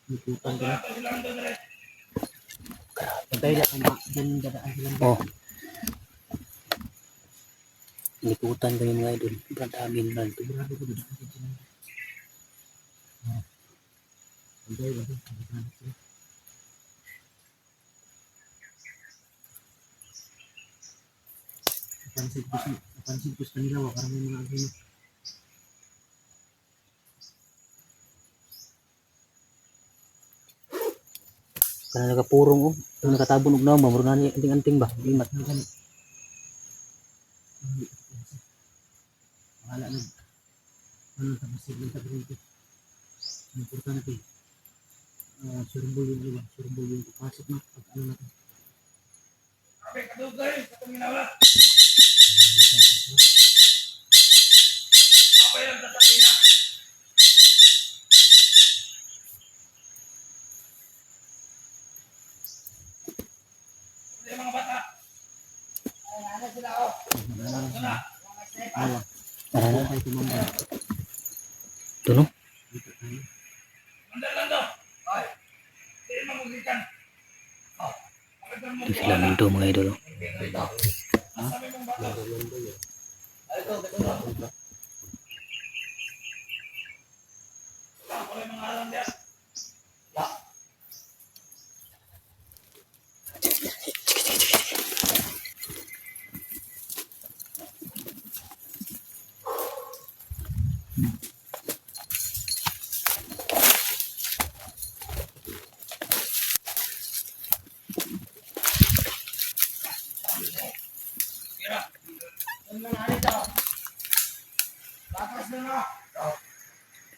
Likutan ko na. Pagkaya dyan dadaan silang. Oh. Likutan ko yung mga idol. Bradamin lang. Sigurado ko dadaan sila. Pagkaya ba? Pagkaya sila. Napansin ko sa kanila. Parang may mga agino. Karena nakapurong oh, nakatabon og naon ba, muro na ni anting-anting ba, imat na gani. Wala na. Ano ta posible ta dito. Importante. Surbol yung iba, surbol yung pasok na pag ano natin. Sabi kadugay sa tuminawa. Apa yang tatapi na? Mga bata. Ano sila oh. Tuno. Lando. Ay. Di mamugikan. Oh. Ito sila Lando mga idol.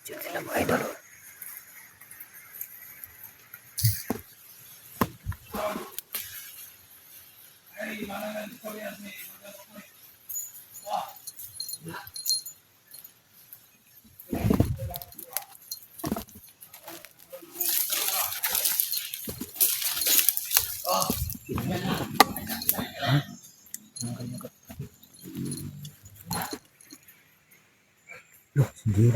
Sila mga idol. Loh, sendiri.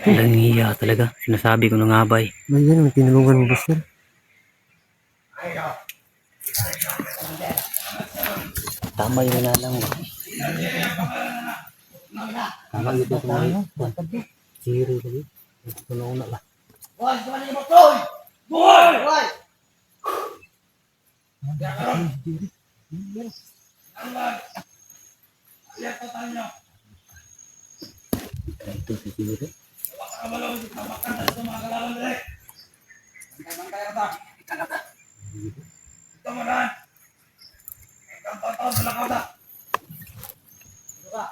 Walang hiya talaga. Sinasabi ko na nga ba eh. Ngayon, may tinulungan mo ba sir? Tama yung nalang mo. Tama yung ito mo. Siri lagi. Ito na una ba? Boy! Boy! Boy! Boy! Boy! Ito si Siri. Talaga. Ito mo na. Ikaw sa lakota. Ito ka.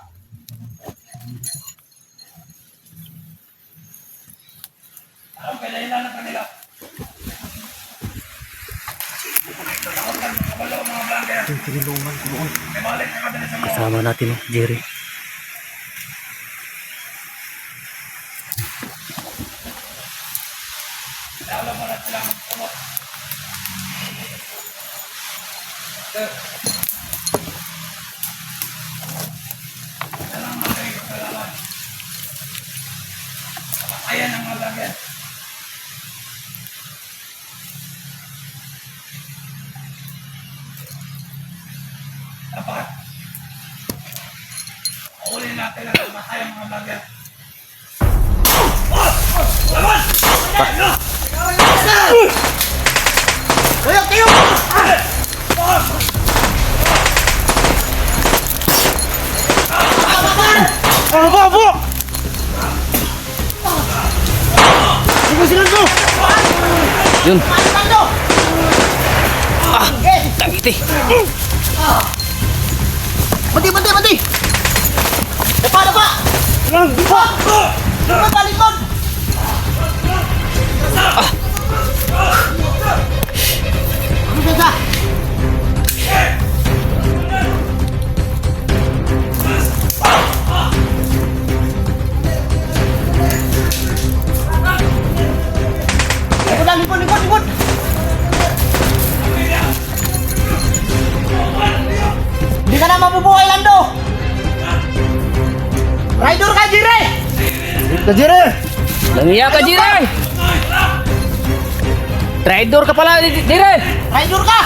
Anong kailangan ng kanila? Kasama natin oh, Jerry. Ayan ang malagyan. Dapat uli natin ang matay ang mga malagyan. Laban! Tuyok! Tuyok! Ano ba po? Sige sila to! Yun! Ah! Langiti! Mati! Mati! Mati! Dapa! Dapa! Dapa! Dapa! Talikod! Ah! Ano ba? Likod! Hindi ka na mabubuhay, Lando! Rider ka, Jire! Ka, Jire! Langiya ka, Jire! Traitor ka pala, Jire! Rider ka!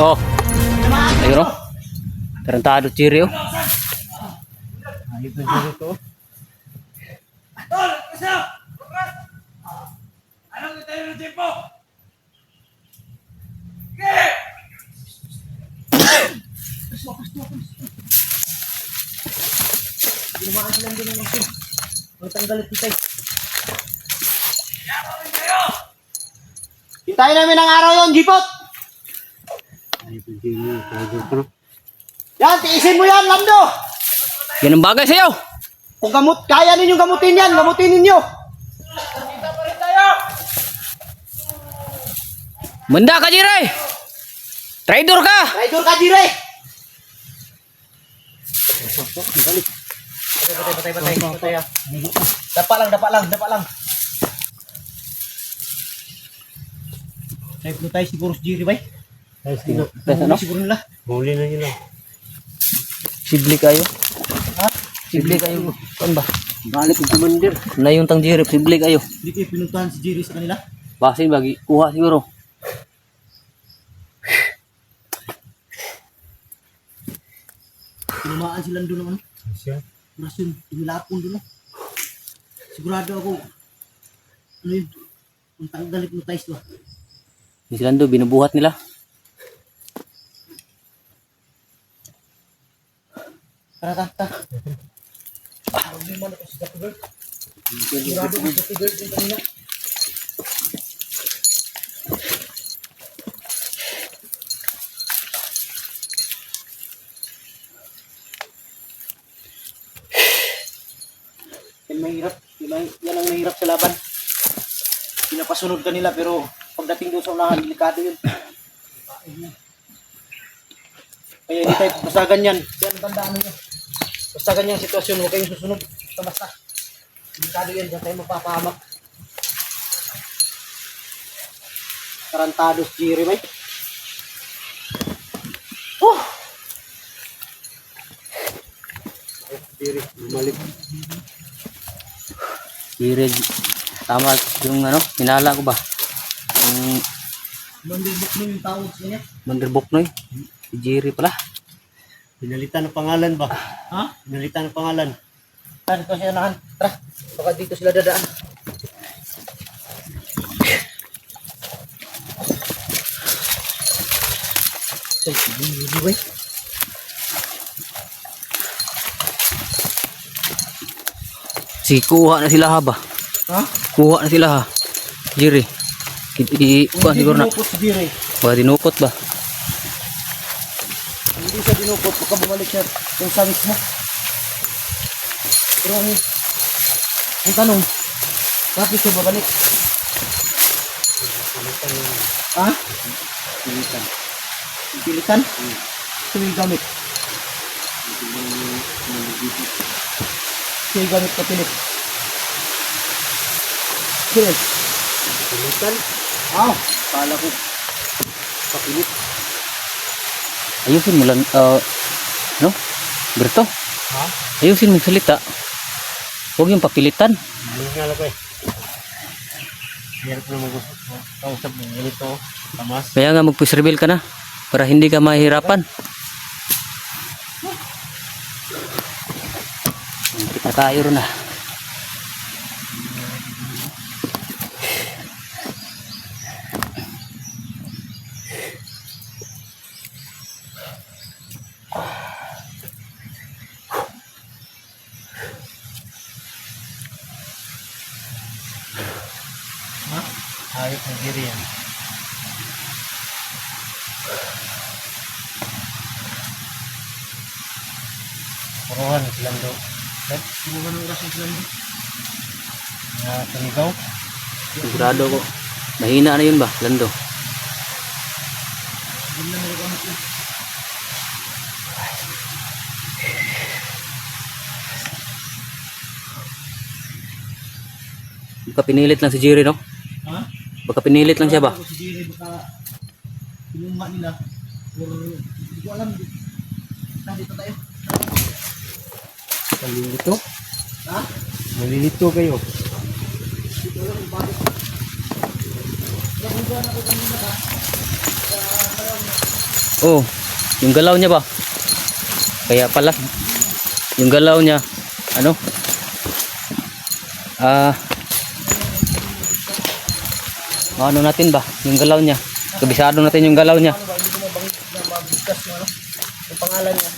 Oh, ayun o. Tarantado, Jire, oh. Ayun na, Jire to. Ginamaan sila doon ng asin. Magtanggalit kita. Hintayin namin ang araw yon, Jipot! Yan, tiisin mo yan, Lando! Yan ang bagay sa'yo. Kung kaya ninyong gamutin yan, gamutin ninyo! Manda ka, Jire! Traitor ka! Rider ka, Jire! Patay. Dapa lang. Safe mo tayo siguro si Jire, bay. Ano? Siguro nila. Huli na nila. Sibli kayo. Ha? Sibli kayo. Saan ba? Balik ang commander. Na yung tang Jire, sibli kayo. Hindi kayo pinuntahan si Jire sa kanila. Basin bagi, kuha siguro. Tinumaan sila doon naman. Siya. Rason, inilapon doon. Sigurado ako. Ano yun? Ang tanggal hypnotize to. Yung silando, binubuhat nila. Tara. Problema na ko si Dr. Bird. Sigurado ko si Dr. Bird yung kanina. Yan ang mahirap sa laban. Pinapasunod kanila pero pagdating doon sa unahan, delikado yun. Kaya hindi tayo basta ganyan. Yan, tandaan nyo. Basta ganyang sitwasyon, huwag kayong susunod. Basta. Delikado yan, diyan tayo mapapahamak. Tarantados, Jiri, may. Diri, bumalik. Jire, tama yung ano, hinala ko ba? Yung Mandibok mo yung tawag sa niya. manderbok noy. Si Jire pala. Pinalitan ng pangalan ba? Ha? Pinalitan ng pangalan. Tara, dito siya nahan. Tara, baka dito sila dadaan. Ay, hindi, wey. Si kuha na sila ha ba? Ha? Kuha na sila ha. Jire. Kuha siguro na. Dinukot si Jiri. Baka dinukot ba? Hindi siya dinukot, baka bumalik siya yung sa mismo. Pero ang tanong, bakit siya babalik? Ha? Pilitan. Pilitan? Siya gamit. Siya gamit kapilit. Siya. Pilitan? Kala ko. Kapilit. Ayusin mo lang, no? Berto, Ha? ayusin mo salita. Huwag yung papilitan. Hindi nga lang ko eh. Hirap na mag-usap mo. Ganito. Tamas. Kaya nga magpuserbil ka na. Para hindi ka mahirapan. Kita tayo rin na. Ayos ng Diri yan. Puruhan silang daw. Sinuha ng rason sila nito. Tanigaw. Sigurado ko. Mahina na yun ba, Lando? Hindi na nagagamit yun. Baka pinilit lang si Jerry, no? Ha? Baka pinilit lang siya ba? Si Jerry baka pinuma nila or hindi ko alam. Dito tayo. Malilito. Ha? Malilito kayo. Dito lang yung bakit. Nakuhaan ako kanina ha. Oh, yung galaw niya ba? Kaya pala, yung galaw niya, ano? Ano natin ba? Yung galaw niya. Kabisado natin yung galaw niya. Ano ba, hindi ko mabangit na mabigkas yung ano, yung pangalan niya.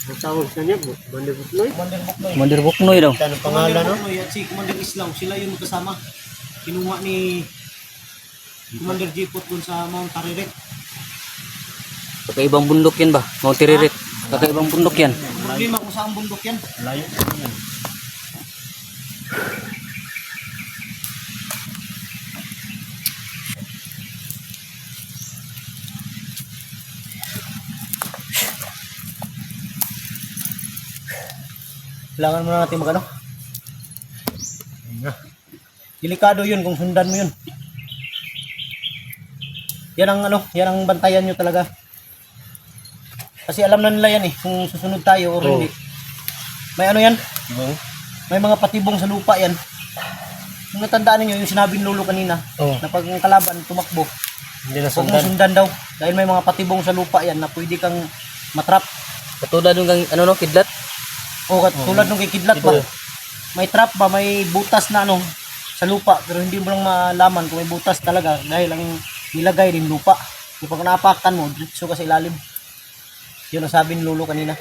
Ang tawag sa niya, Commander Buknoy. Commander Buknoy. Commander Buknoy daw. Anong pangalan, no? Buknoy at si Commander Islaw, sila yung magkasama. Kinuha ni Commander Jipot dun sa Mount Tariret. Kakaibang bundok yan ba? Mount Tiririt. Kakaibang bundok yan. Ang problema kung saan bundok yan. Layo. Kailangan mo na natin magano. Delikado yun kung sundan mo yun. Yan ang ano, yan ang bantayan nyo talaga. Kasi alam na nila yan eh, kung susunod tayo o Oo. hindi. May ano yan, Oo. may mga patibong sa lupa yan. Kung natandaan niyo yung sinabi ni Lolo kanina, Oo. na pag ang kalaban tumakbo, Hindi na huwag mo sundan. sundan daw. Dahil may mga patibong sa lupa yan na pwede kang matrap. Katulad nung ano no, kidlat. O tulad nung kay Kidlat ba, Ito. may trap ba, may butas na ano, sa lupa. Pero hindi mo lang malaman kung may butas talaga dahil ang nilagay din lupa. Kung pag napakan mo, diretso ka sa ilalim. Yun ang sabi ni Lolo kanina.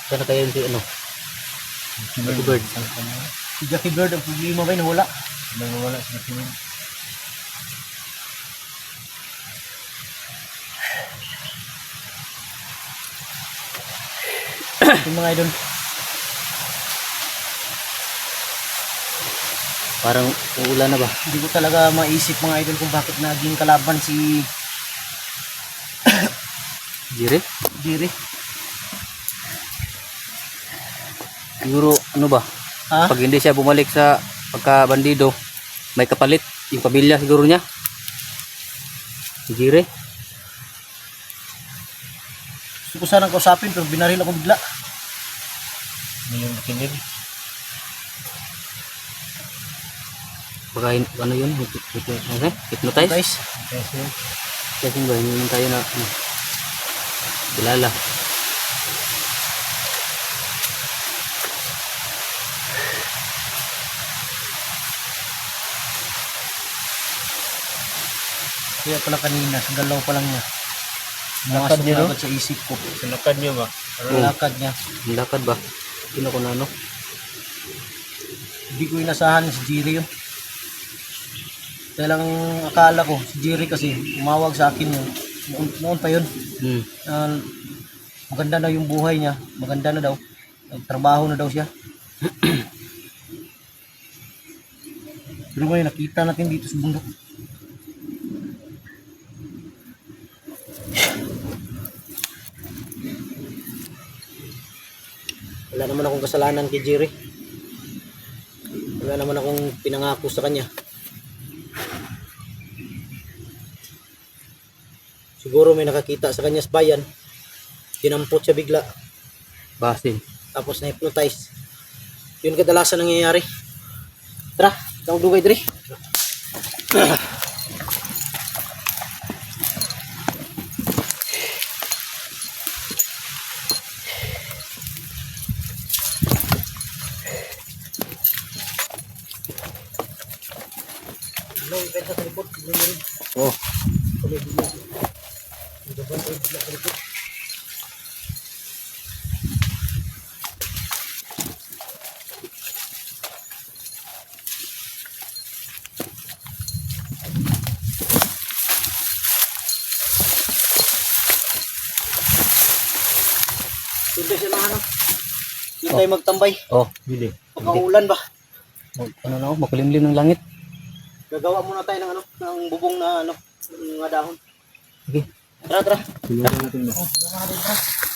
Sana kayo yung ano? Jackie Bird. Si Jackie Bird, ang problema ba yun? Wala. Nagwawala sa tingin. Yung mga idol. Parang uulan na ba? Hindi ko talaga maisip mga idol kung bakit naging kalaban si Jerry? Jerry. Siguro ano ba? Ha? Pag hindi siya bumalik sa pagkabandido, may kapalit. Yung pamilya siguro niya. Si Jerry. Gusto ko sanang kausapin pero binaril ako bigla. Hindi yung kinig. Baka ano yun? Hypnotize? Guys, Kasi Kasi ba, hindi naman tayo na ano, kilala. kaya pala kanina, sa galaw pa lang niya. Lakad Pumasok niya, na no? agad sa isip ko. sinakad niyo ba? Ang lakad niya. Ang lakad ba? Sino ko na ano? Hindi ko inasahan si Jerry yun. Kaya lang akala ko, si Jerry kasi umawag sa akin yun. Noon pa yun. Maganda na yung buhay niya. Maganda na daw. Nagtrabaho na daw siya. Pero ngayon nakita natin dito sa bundok. Wala naman akong kasalanan kay Jerry. Wala naman akong pinangako sa kanya. Siguro may nakakita sa kanya sa bayan. Tinampot siya bigla. Basin. Tapos na-hypnotize. Yun kadalasan nangyayari. Tara, tawag dugay diri. Hello, ibenta sa likod. Oh, Doon tayo sa mga ano. Doon tayo magtambay. oh. Bili. Pagkaulan ba? Ano na ako, makulimlim ng langit. Gagawa muna tayo ng ano, ng bubong na ano, ng mga dahon. Sige. Tara, tara. Tulungan natin ba? Oh, mga dahon, tara.